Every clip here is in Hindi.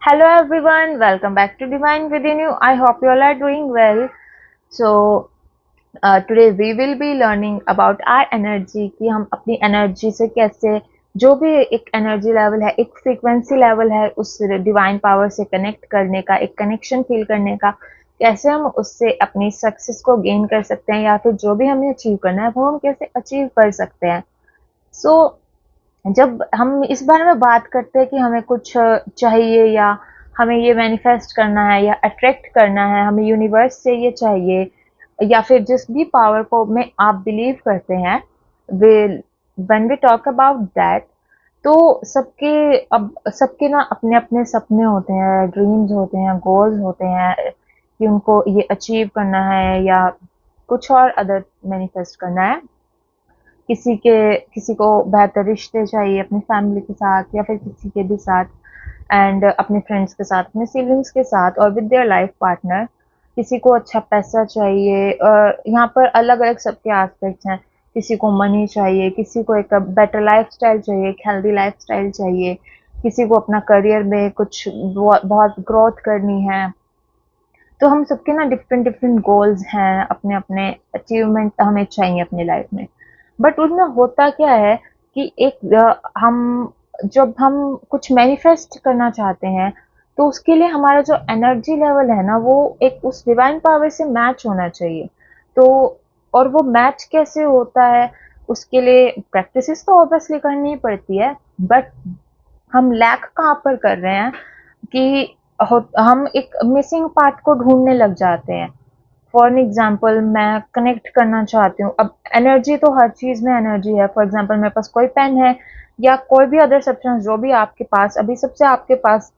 Hello everyone, welcome back to Divine Within You. I hope you all are doing well. So today we will be learning about our energy कि हम अपनी एनर्जी से कैसे जो भी एक एनर्जी लेवल है, एक फ्रीक्वेंसी लेवल है, उस डिवाइन पावर से कनेक्ट करने का, एक कनेक्शन फील करने का, कैसे हम उससे अपनी सक्सेस को गेन कर सकते हैं या फिर जो भी हमें अचीव करना है वो हम कैसे अचीव कर सकते हैं। सो जब हम इस बारे में बात करते हैं कि हमें कुछ चाहिए या हमें ये मैनिफेस्ट करना है या अट्रैक्ट करना है, हमें यूनिवर्स से ये चाहिए या फिर जिस भी पावर को में आप बिलीव करते हैं, when we talk about that, तो सबके ना अपने-अपने सपने होते हैं, ड्रीम्स होते हैं, गोल्स होते हैं कि उनको ये अचीव करना है या कुछ और अदर मैनिफेस्ट करना है। किसी को बेहतर रिश्ते चाहिए अपनी फैमिली के साथ या फिर किसी के भी साथ एंड अपने फ्रेंड्स के साथ, अपने सिबलिंग्स के साथ और विद देयर लाइफ पार्टनर। किसी को अच्छा पैसा चाहिए और यहाँ पर अलग-अलग सबके एस्पेक्ट्स हैं। किसी को मनी चाहिए, किसी को एक बेटर लाइफ़स्टाइल चाहिए, एक हेल्दी लाइफ़स्टाइल चाहिए, किसी को अपना करियर में कुछ बहुत ग्रोथ करनी है। तो हम सबके ना डिफरेंट डिफरेंट गोल्स हैं, अपने-अपने अचीवमेंट हमें चाहिए अपनी लाइफ में। बट उसमें होता क्या है कि हम जब हम कुछ मैनिफेस्ट करना चाहते हैं, तो उसके लिए हमारा जो एनर्जी लेवल है ना, वो एक उस डिवाइन पावर से मैच होना चाहिए। तो और वो मैच कैसे होता है, उसके लिए प्रैक्टिसेस तो ऑब्वियसली करनी ही पड़ती है, बट हम लैक कहाँ पर कर रहे हैं कि हम एक मिसिंग पार्ट को ढूँढने लग जाते हैं। फॉर एन एग्ज़ाम्पल मैं कनेक्ट करना चाहती हूँ, अब एनर्जी तो हर चीज़ में एनर्जी है। फॉर एग्ज़ाम्पल मेरे पास कोई पेन है या कोई भी अदर सब्सटेंस जो भी आपके पास अभी सबसे आपके पास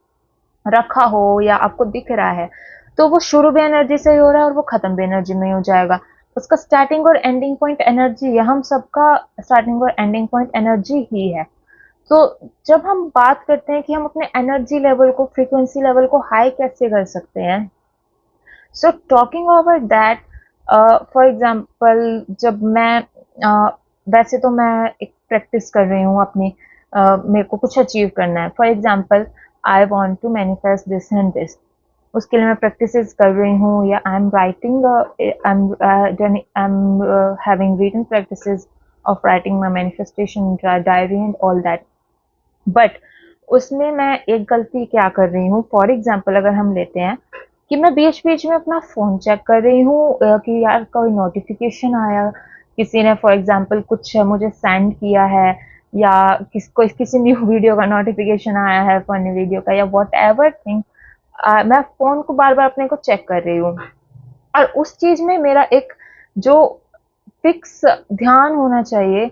रखा हो या आपको दिख रहा है, तो वो शुरू भी एनर्जी से ही हो रहा है और वो खत्म भी एनर्जी में ही हो जाएगा। उसका स्टार्टिंग और एंडिंग पॉइंट एनर्जी है, हम सबका स्टार्टिंग और एंडिंग पॉइंट एनर्जी ही है। तो जब हम बात करते हैं कि हम अपने एनर्जी लेवल को, फ्रीक्वेंसी लेवल को हाई कैसे कर सकते हैं, so talking over that, for example जब मैं वैसे तो मैं एक प्रैक्टिस कर रही हूँ अपनी, मेरे को कुछ अचीव करना है। For example I want to manifest this and this, उसके लिए मैं प्रैक्टिसेस कर रही हूँ या I am writing, I am having reading practices of writing my manifestation diary and all that. But उसमें मैं एक गलती क्या कर रही हूँ, फॉर एग्जांपल अगर हम लेते हैं कि मैं बीच-बीच में अपना फ़ोन चेक कर रही हूँ, कि यार कोई नोटिफ़िकेशन आया, किसी ने फॉर एग्जांपल कुछ मुझे सेंड किया है या किसी न्यू वीडियो का नोटिफ़िकेशन आया है, फ़नी वीडियो का या व्हाटएवर थिंग, मैं फ़ोन को बार-बार अपने को चेक कर रही हूँ और उस चीज़ में मेरा एक जो फिक्स ध्यान होना चाहिए,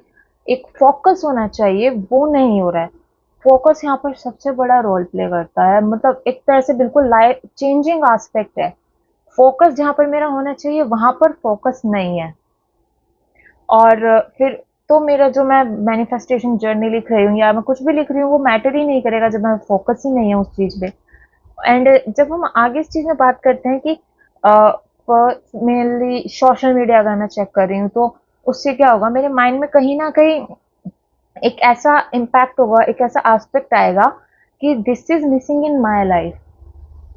एक फ़ोकस होना चाहिए, वो नहीं हो रहा है। फ़ोकस यहाँ पर सबसे बड़ा रोल प्ले करता है, मतलब एक तरह से बिल्कुल लाइफ़ चेंजिंग एस्पेक्ट है। फ़ोकस जहाँ पर मेरा होना चाहिए, वहाँ पर फ़ोकस नहीं है। और फिर तो मेरा जो मैं मैनिफेस्टेशन जर्नी लिख रही हूँ या मैं कुछ भी लिख रही हूँ, वो मैटर ही नहीं करेगा जब मैं फ़ोकस ही नहीं है उस चीज़ पे। एंड जब हम आगे इस चीज़ में बात करते हैं कि मेनली सोशल मीडिया अगर मैं चेक कर रही हूँ, तो उससे क्या होगा, मेरे माइंड में कहीं न कहीं एक ऐसा इम्पैक्ट होगा, एक ऐसा एस्पेक्ट आएगा कि this is missing in my life.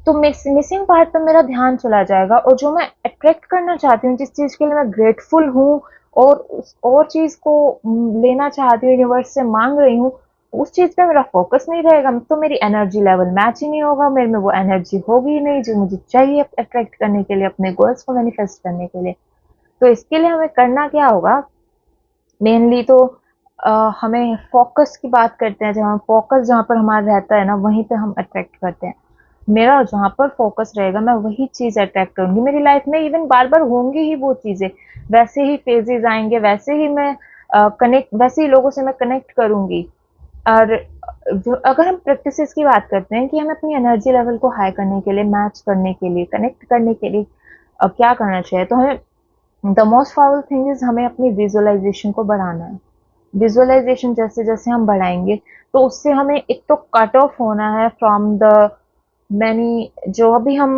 तो मिसिंग पार्ट पे मेरा ध्यान चला जाएगा और जो मैं अट्रैक्ट करना चाहती हूँ, जिस चीज़ के लिए मैं ग्रेटफुल हूँ और उस और चीज़ को लेना चाहती हूँ, यूनिवर्स से माँग रही हूँ, उस चीज़ पे मेरा फ़ोकस नहीं रहेगा, तो मेरी एनर्जी लेवल मैच ही नहीं होगा, मेरे में वो एनर्जी होगी ही नहीं जो मुझे चाहिए अट्रैक्ट करने के लिए, अपने गोल्स को मैनिफेस्ट करने के लिए। तो इसके लिए हमें करना क्या होगा, मेनली तो हमें फ़ोकस की बात करते हैं, जब हम फ़ोकस जहाँ पर हमारा रहता है ना, वहीं पे हम अट्रैक्ट करते हैं। मेरा जहाँ पर फ़ोकस रहेगा, मैं वही चीज़ अट्रैक्ट करूँगी। मेरी लाइफ़ में इवन बार-बार होंगी ही वो चीज़ें। वैसे ही फ़ेज़ेज़ आएँगे, वैसे ही मैं वैसे ही लोगों से मैं कनेक्ट करूँगी। और जो अगर हम प्रैक्टिसेस की बात करते हैं कि हमें अपनी एनर्जी लेवल को हाई करने के लिए, मैच करने के लिए, कनेक्ट करने के लिए क्या करना चाहिए? तो हमें the most powerful thing is हमें अपनी विज़ुअलाइज़ेशन को बढ़ाना है। विज़ुअलाइज़ेशन जैसे-जैसे हम बढ़ाएँगे, तो उससे हमें एक तो कट ऑफ होना है फ्रॉम द मैनी जो अभी हम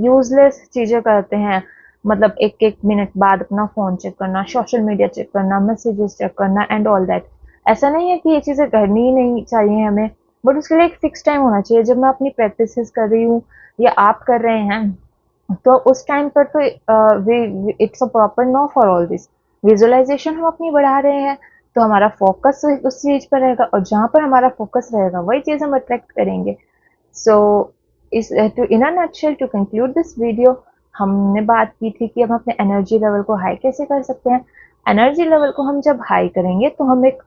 यूज़लेस चीज़ें करते हैं, मतलब 1-1 मिनट बाद अपना फ़ोन चेक करना, सोशल मीडिया चेक करना, मैसेजेस चेक करना एंड ऑल दैट। ऐसा नहीं है कि ये चीज़ें करनी ही नहीं चाहिए हमें, बट उसके लिए एक फिक्स टाइम होना चाहिए। जब मैं अपनी प्रैक्टिसेस कर रही हूँ या आप कर रहे हैं, तो उस टाइम पर तो it's a proper no for all this. Visualisation हम अपनी बढ़ा रहे हैं, तो हमारा फोकस उस चीज पर रहेगा, और जहाँ पर हमारा फोकस रहेगा वही चीज हम अट्रैक्ट करेंगे। So is to in a nutshell, to conclude this video, हमने बात की थी कि हम अपने एनर्जी लेवल को हाई कैसे कर सकते हैं। एनर्जी लेवल को हम जब हाई करेंगे तो हम एक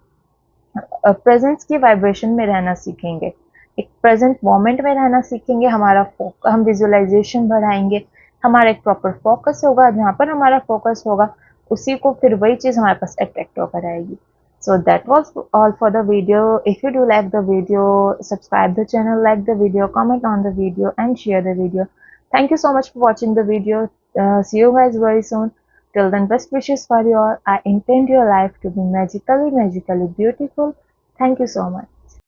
प्रेजेंस की वाइब्रेशन में रहना सीखेंगे, एक प्रेजेंट मोमेंट में रहना सीखेंगे, हम विजुअलाइजेशन बढ़ाएंगे, हमारा एक प्रॉपर फोकस होगा, जहाँ पर हमारा फोकस होगा उसी को फिर वही चीज़ हमारे पास अट्रैक्ट होकर आएगी। So that was all for the video. If you do like the video, subscribe the channel, like the video, comment on the video and share the video. Thank you so much for watching the video. See you guys very soon. Till then, best wishes for you all. I intend your life to be magically, magically beautiful. Thank you so much.